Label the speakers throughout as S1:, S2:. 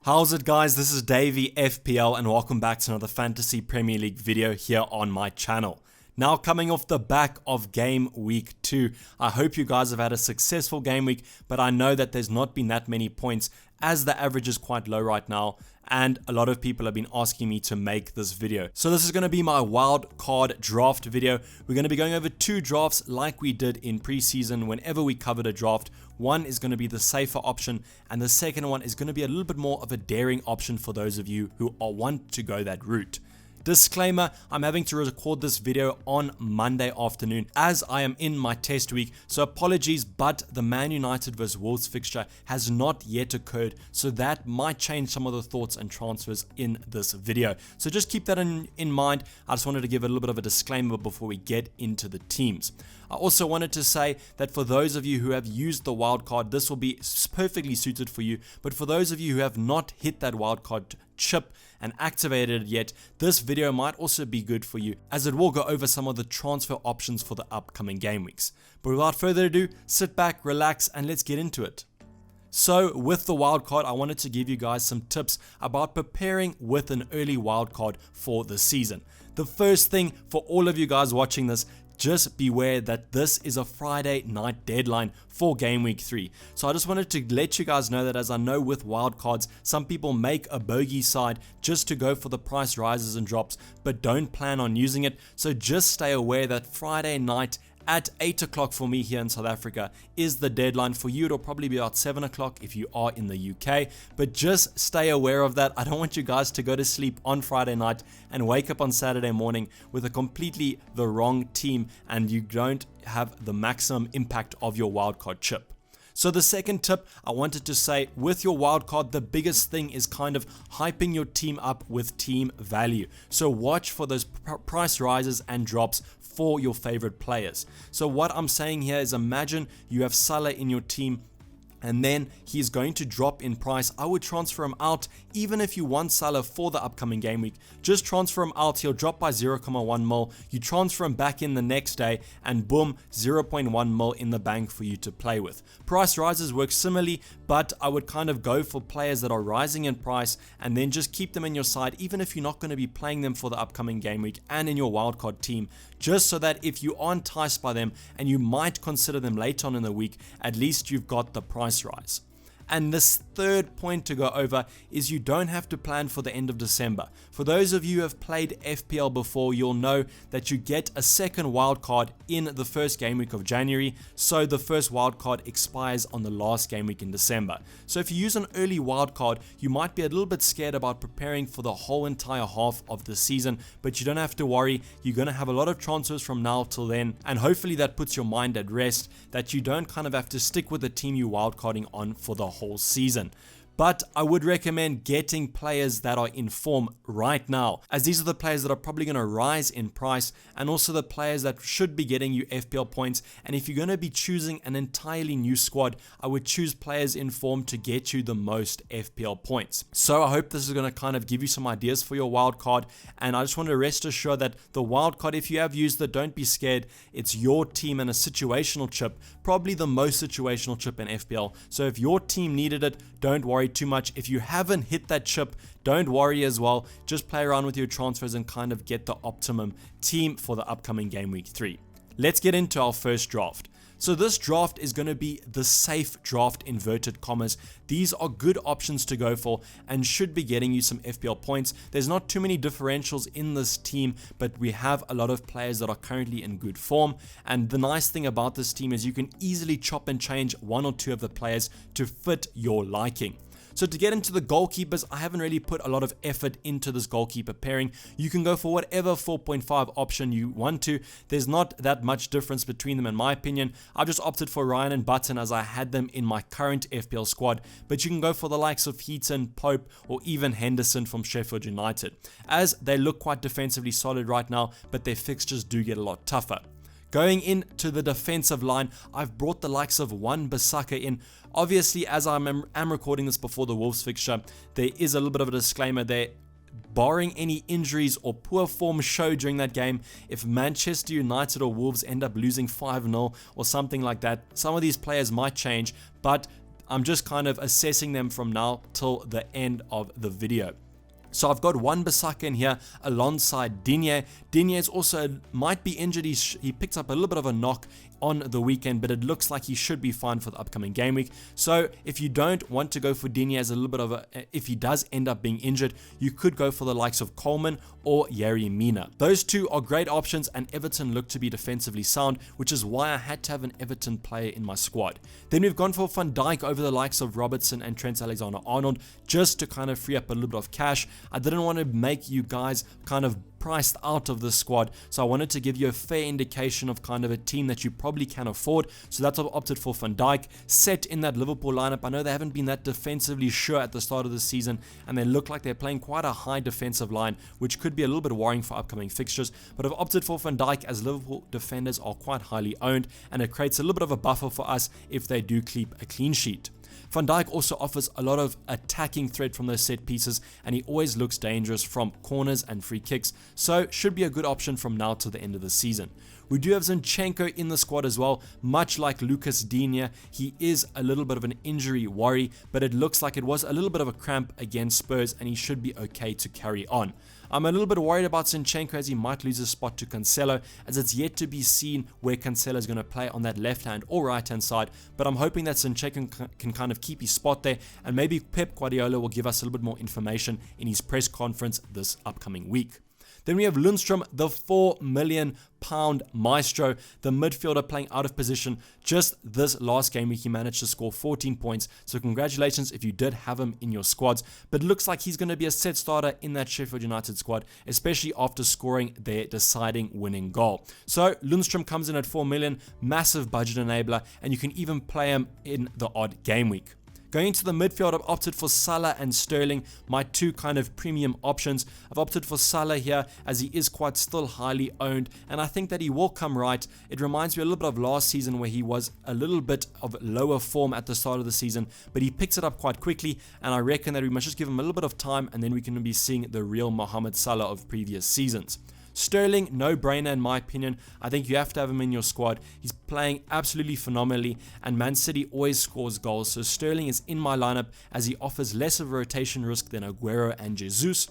S1: How's it, guys? This is Dayvy FPL and welcome back to another Fantasy Premier League video here on my channel. Now, coming off the back of Game Week 2, I hope you guys have had a successful game week, but I know that there's not been that many points as the average is quite low right now, and a lot of people have been asking me to make this video. So this is going to be my wild card draft video. We're going to be going over two drafts like we did in preseason whenever we covered a draft. One is going to be the safer option, and the second one is going to be a little bit more of a daring option for those of you who want to go that route. Disclaimer, I'm having to record this video on Monday afternoon as I am in my test week, so apologies, but the Man United vs Wolves fixture has not yet occurred, so that might change some of the thoughts and transfers in this video. So just keep that in mind. I just wanted to give a little bit of a disclaimer before we get into the teams. I also wanted to say that for those of you who have used the wildcard, this will be perfectly suited for you, but for those of you who have not hit that wildcard chip and activated it yet, this video might also be good for you as it will go over some of the transfer options for the upcoming game weeks. But without further ado, sit back, relax, and let's get into it. So with the wildcard, I wanted to give you guys some tips about preparing with an early wildcard for the season. The first thing for all of you guys watching this, just beware that this is a Friday night deadline for Game Week 3. So I just wanted to let you guys know that, as I know with wildcards, some people make a bogey side just to go for the price rises and drops, but don't plan on using it. So just stay aware that Friday night at 8 o'clock for me here in South Africa is the deadline. For you, it'll probably be about 7 o'clock if you are in the UK, but just stay aware of that. I don't want you guys to go to sleep on Friday night and wake up on Saturday morning with a completely the wrong team and you don't have the maximum impact of your wildcard chip. So the second tip I wanted to say, with your wildcard, the biggest thing is kind of hyping your team up with team value. So watch for those price rises and drops for your favorite players. So what I'm saying here is, imagine you have Salah in your team and then he's going to drop in price. I would transfer him out. Even if you want Salah for the upcoming game week, just transfer him out. He'll drop by 0.1 mil. You transfer him back in the next day and boom, 0.1 mil in the bank for you to play with. Price rises work similarly, but I would kind of go for players that are rising in price and then just keep them in your side, even if you're not going to be playing them for the upcoming game week and in your wildcard team, just so that if you are enticed by them and you might consider them later on in the week, at least you've got the price rise. And this third point to go over is you don't have to plan for the end of December. For those of you who have played FPL before, you'll know that you get a second wildcard in the first game week of January, so the first wildcard expires on the last game week in December. So if you use an early wildcard, you might be a little bit scared about preparing for the whole entire half of the season, but you don't have to worry. You're going to have a lot of transfers from now till then, and hopefully that puts your mind at rest that you don't kind of have to stick with the team you're wildcarding on for the whole season. But I would recommend getting players that are in form right now, as these are the players that are probably going to rise in price and also the players that should be getting you FPL points. And if you're going to be choosing an entirely new squad, I would choose players in form to get you the most FPL points. So I hope this is going to kind of give you some ideas for your wild card, and I just want to rest assured that the wild card, if you have used it, don't be scared. It's your team and a situational chip, probably the most situational chip in FPL. So if your team needed it, don't worry too much. If you haven't hit that chip, don't worry as well. Just play around with your transfers and kind of get the optimum team for the upcoming game week 3. Let's get into our first draft. So this draft is going to be the safe draft, inverted commas. These are good options to go for and should be getting you some FPL points. There's not too many differentials in this team, but we have a lot of players that are currently in good form. And the nice thing about this team is you can easily chop and change one or two of the players to fit your liking. So to get into the goalkeepers, I haven't really put a lot of effort into this goalkeeper pairing. You can go for whatever 4.5 option you want to. There's not that much difference between them in my opinion. I've just opted for Ryan and Button as I had them in my current FPL squad, but you can go for the likes of Heaton, Pope, or even Henderson from Sheffield United, as they look quite defensively solid right now, but their fixtures do get a lot tougher. Going into the defensive line, I've brought the likes of Wan-Bissaka in. Obviously, as I am recording this before the Wolves fixture, there is a little bit of a disclaimer there. Barring any injuries or poor form show during that game, if Manchester United or Wolves end up losing 5-0 or something like that, some of these players might change, but I'm just kind of assessing them from now till the end of the video. So I've got Wan-Bissaka in here alongside Digne. Digne is also might be injured. He picked up a little bit of a knock on the weekend, but it looks like he should be fine for the upcoming game week. So if you don't want to go for Digne as a little bit of a, if he does end up being injured, you could go for the likes of Coleman or Yerry Mina. Those two are great options, and Everton look to be defensively sound, which is why I had to have an Everton player in my squad. Then we've gone for Van Dijk over the likes of Robertson and Trent Alexander-Arnold, just to kind of free up a little bit of cash. I didn't want to make you guys kind of priced out of the squad, so I wanted to give you a fair indication of kind of a team that you probably can afford. So that's why I opted for Van Dijk, set in that Liverpool lineup. I know they haven't been that defensively sure at the start of the season, and they look like they're playing quite a high defensive line, which could be a little bit worrying for upcoming fixtures. But I've opted for Van Dijk as Liverpool defenders are quite highly owned, and it creates a little bit of a buffer for us if they do keep a clean sheet. Van Dijk also offers a lot of attacking threat from those set pieces, and he always looks dangerous from corners and free kicks, so should be a good option from now to the end of the season. We do have Zinchenko in the squad as well. Much like Lucas Digne, he is a little bit of an injury worry, but it looks like it was a little bit of a cramp against Spurs, and he should be okay to carry on. I'm a little bit worried about Zinchenko as he might lose his spot to Cancelo, as it's yet to be seen where Cancelo is going to play on that left hand or right hand side, but I'm hoping that Zinchenko can kind of keep his spot there, and maybe Pep Guardiola will give us a little bit more information in his press conference this upcoming week. Then we have Lundstrom, the £4 million maestro, the midfielder playing out of position. Just this last game week, he managed to score 14 points. So congratulations if you did have him in your squads. But it looks like he's going to be a set starter in that Sheffield United squad, especially after scoring their deciding winning goal. So Lundstrom comes in at 4 million, massive budget enabler, and you can even play him in the odd game week. Going into the midfield, I've opted for Salah and Sterling, my two kind of premium options. I've opted for Salah here as he is quite still highly owned, and I think that he will come right. It reminds me a little bit of last season where he was a little bit of lower form at the start of the season, but he picks it up quite quickly, and I reckon that we must just give him a little bit of time, and then we can be seeing the real Mohamed Salah of previous seasons. Sterling, no-brainer in my opinion. I think you have to have him in your squad. He's playing absolutely phenomenally, and Man City always scores goals, so Sterling is in my lineup as he offers less of a rotation risk than Aguero and Jesus.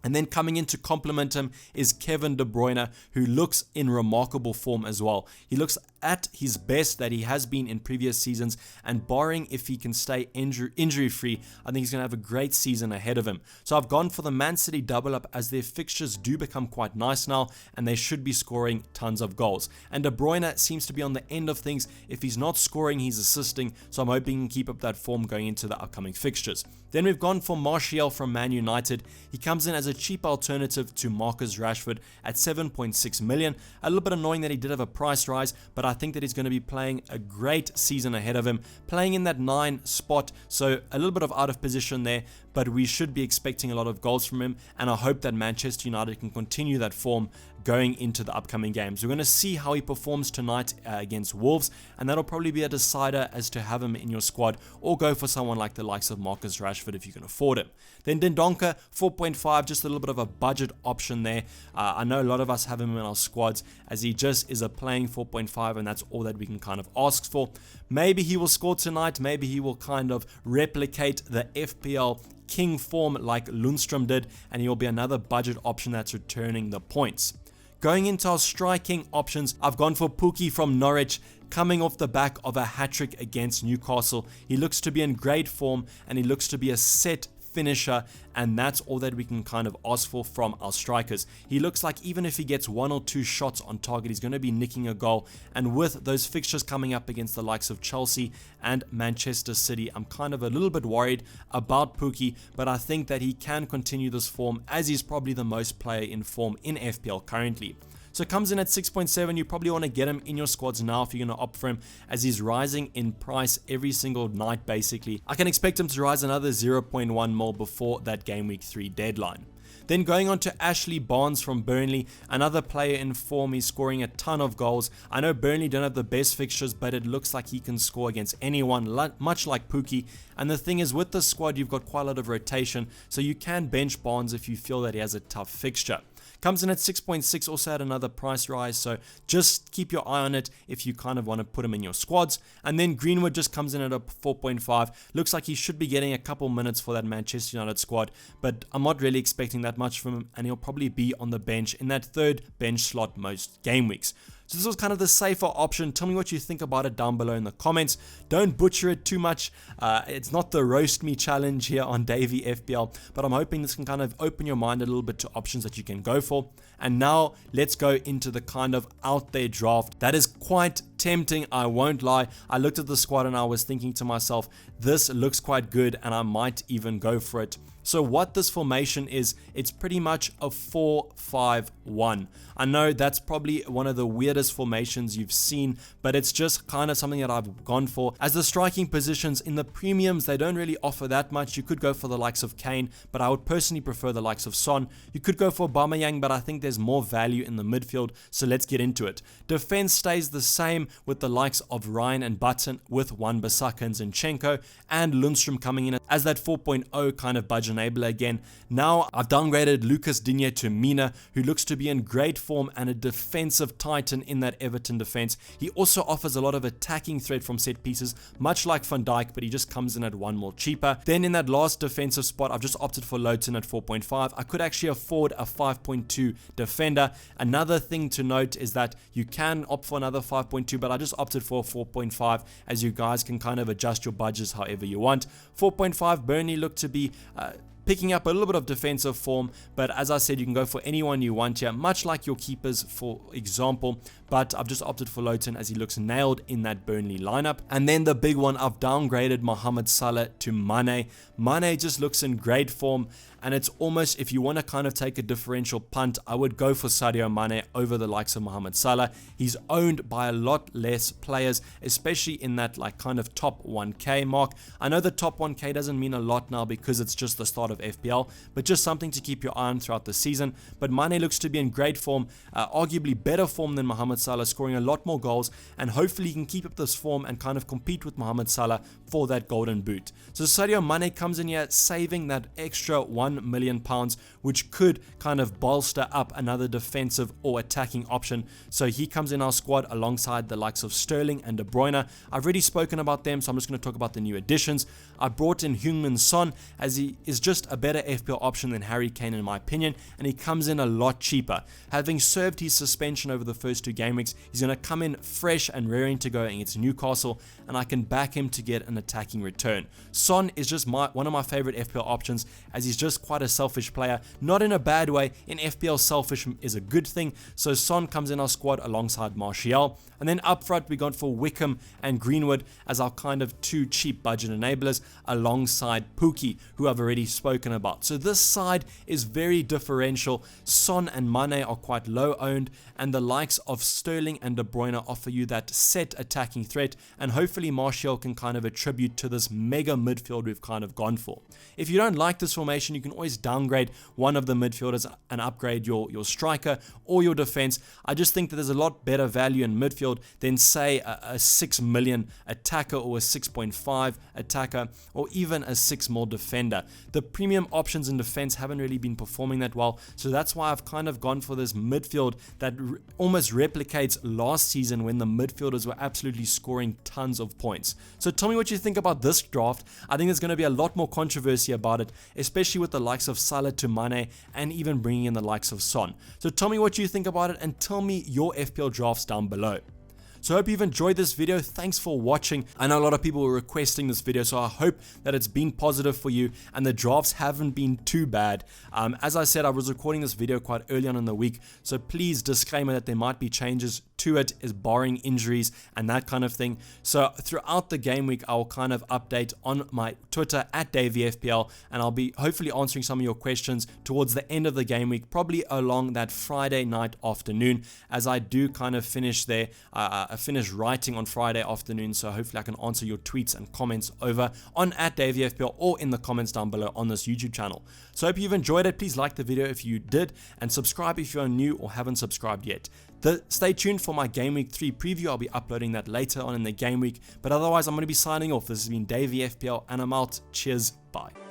S1: And then coming in to complement him is Kevin De Bruyne, who looks in remarkable form as well. He looks at his best that he has been in previous seasons, and barring if he can stay injury-free, I think he's going to have a great season ahead of him. So I've gone for the Man City double-up as their fixtures do become quite nice now, and they should be scoring tons of goals. And De Bruyne seems to be on the end of things. If he's not scoring, he's assisting, so I'm hoping he can keep up that form going into the upcoming fixtures. Then we've gone for Martial from Man United. He comes in as a cheap alternative to Marcus Rashford at 7.6 million. A little bit annoying that he did have a price rise, but I think that he's going to be playing a great season ahead of him, playing in that 9 spot, so a little bit of out of position there, but we should be expecting a lot of goals from him, and I hope that Manchester United can continue that form going into the upcoming games. We're going to see how he performs tonight against Wolves, and that'll probably be a decider as to have him in your squad or go for someone like the likes of Marcus Rashford if you can afford him. Then Dendoncker, 4.5, just a little bit of a budget option there. I know a lot of us have him in our squads as he just is a playing 4.5, and that's all that we can kind of ask for. Maybe he will score tonight, maybe he will kind of replicate the FPL king form like Lundstrom did, and he will be another budget option that's returning the points. Going into our striking options, I've gone for Pukki from Norwich, coming off the back of a hat-trick against Newcastle. He looks to be in great form, and he looks to be a set finisher, and that's all that we can kind of ask for from our strikers. He looks like even if he gets 1 or 2 shots on target, he's going to be nicking a goal, and with those fixtures coming up against the likes of Chelsea and Manchester City, I'm kind of a little bit worried about Pukki, but I think that he can continue this form as he's probably the most player in form in FPL currently. So comes in at 6.7, you probably want to get him in your squads now if you're going to opt for him, as he's rising in price every single night basically. I can expect him to rise another 0.1 mil before that game week 3 deadline. Then going on to Ashley Barnes from Burnley, another player in form. He's scoring a ton of goals. I know Burnley don't have the best fixtures, but it looks like he can score against anyone, much like Pukki. And the thing is, with the squad, you've got quite a lot of rotation, so you can bench Barnes if you feel that he has a tough fixture. Comes in at 6.6, also had another price rise, so just keep your eye on it if you kind of want to put him in your squads. And then Greenwood just comes in at a 4.5. Looks like he should be getting a couple minutes for that Manchester United squad, but I'm not really expecting that much from him, and he'll probably be on the bench in that third bench slot most game weeks. So this was kind of the safer option. Tell me what you think about it down below in the comments. Don't butcher it too much. It's not the roast me challenge here on Dayvy FPL, but I'm hoping this can kind of open your mind a little bit to options that you can go for. And now let's go into the kind of out there draft that is quite tempting, I won't lie. I looked at the squad and I was thinking to myself, this looks quite good and I might even go for it. So what this formation is, it's pretty much a 4-5-1. I know that's probably one of the weirdest formations you've seen, but it's just kind of something that I've gone for. As the striking positions in the premiums, they don't really offer that much. You could go for the likes of Kane, but I would personally prefer the likes of Son. You could go for Aubameyang, but I think there's more value in the midfield, so let's get into it. Defense stays the same with the likes of Ryan and Button, with Wan-Bissaka and Zinchenko, and Lundstrom coming in as that 4.0 kind of budget enabler again. Now I've downgraded Lucas Digne to Mina, who looks to be in great form and a defensive titan in that Everton defense. He also offers a lot of attacking threat from set pieces, much like Van Dijk, but he just comes in at 1 more cheaper. Then in that last defensive spot, I've just opted for Lowton at 4.5. I could actually afford a 5.2 defender. Another thing to note is that you can opt for another 5.2, but I just opted for 4.5, as you guys can kind of adjust your budgets however you want. 4.5, Burnley look to be picking up a little bit of defensive form, but as I said, you can go for anyone you want here, much like your keepers, for example. But I've just opted for Lowton as he looks nailed in that Burnley lineup. And then the big one, I've downgraded Mohamed Salah to Mane. Mane just looks in great form, and it's almost, if you want to kind of take a differential punt, I would go for Sadio Mane over the likes of Mohamed Salah. He's owned by a lot less players, especially in that like kind of top 1k mark. I know the top 1k doesn't mean a lot now because it's just the start of FPL, but just something to keep your eye on throughout the season. But Mane looks to be in great form, arguably better form than Mohamed Salah, scoring a lot more goals, and hopefully he can keep up this form and kind of compete with Mohamed Salah for that golden boot. So Sadio Mane comes in here saving that extra £1 million, which could kind of bolster up another defensive or attacking option. So he comes in our squad alongside the likes of Sterling and De Bruyne. I've already spoken about them, so I'm just going to talk about the new additions. I brought in Heung-min Son, as he is just a better FPL option than Harry Kane in my opinion, and he comes in a lot cheaper. Having served his suspension over the first 2 game weeks, he's going to come in fresh and raring to go against Newcastle, and I can back him to get an attacking return. Son is just one of my favorite FPL options, as he's just quite a selfish player, not in a bad way. In FPL, selfish is a good thing, so Son comes in our squad alongside Martial. And then up front, we gone for Wickham and Greenwood as our kind of 2 cheap budget enablers alongside Pookie, who I've already spoken about. So this side is very differential. Son and Mane are quite low owned, and the likes of Sterling and De Bruyne offer you that set attacking threat, and hopefully Martial can kind of attribute to this mega midfield we've kind of gone for. If you don't like this formation, you can always downgrade one of the midfielders and upgrade your striker or your defense. I just think that there's a lot better value in midfield than say a 6 million attacker or a 6.5 attacker or even a 6 mil defender. The premium options in defense haven't really been performing that well, so that's why I've kind of gone for this midfield that almost replicates last season when the midfielders were absolutely scoring tons of points. So tell me what you think about this draft. I think there's going to be a lot more controversy about it, especially with the likes of Salah to Mane and even bringing in the likes of Son. So tell me what you think about it and tell me your FPL drafts down below. So I hope you've enjoyed this video. Thanks for watching. I know a lot of people were requesting this video, so I hope that it's been positive for you and the drafts haven't been too bad. As I said, I was recording this video quite early on in the week, so please disclaimer that there might be changes to it, is barring injuries and that kind of thing. So throughout the game week, I will kind of update on my Twitter at DayvyFPL, and I'll be hopefully answering some of your questions towards the end of the game week, probably along that Friday night afternoon, as I do kind of finish there. I finish writing on Friday afternoon, so hopefully I can answer your tweets and comments over on at DayvyFPL or in the comments down below on this YouTube channel. So I hope you've enjoyed it. Please like the video if you did, and subscribe if you're new or haven't subscribed yet. Stay tuned for my Game Week 3 preview. I'll be uploading that later on in the game week. But otherwise, I'm going to be signing off. This has been DayvyFPL, and I'm out. Cheers. Bye.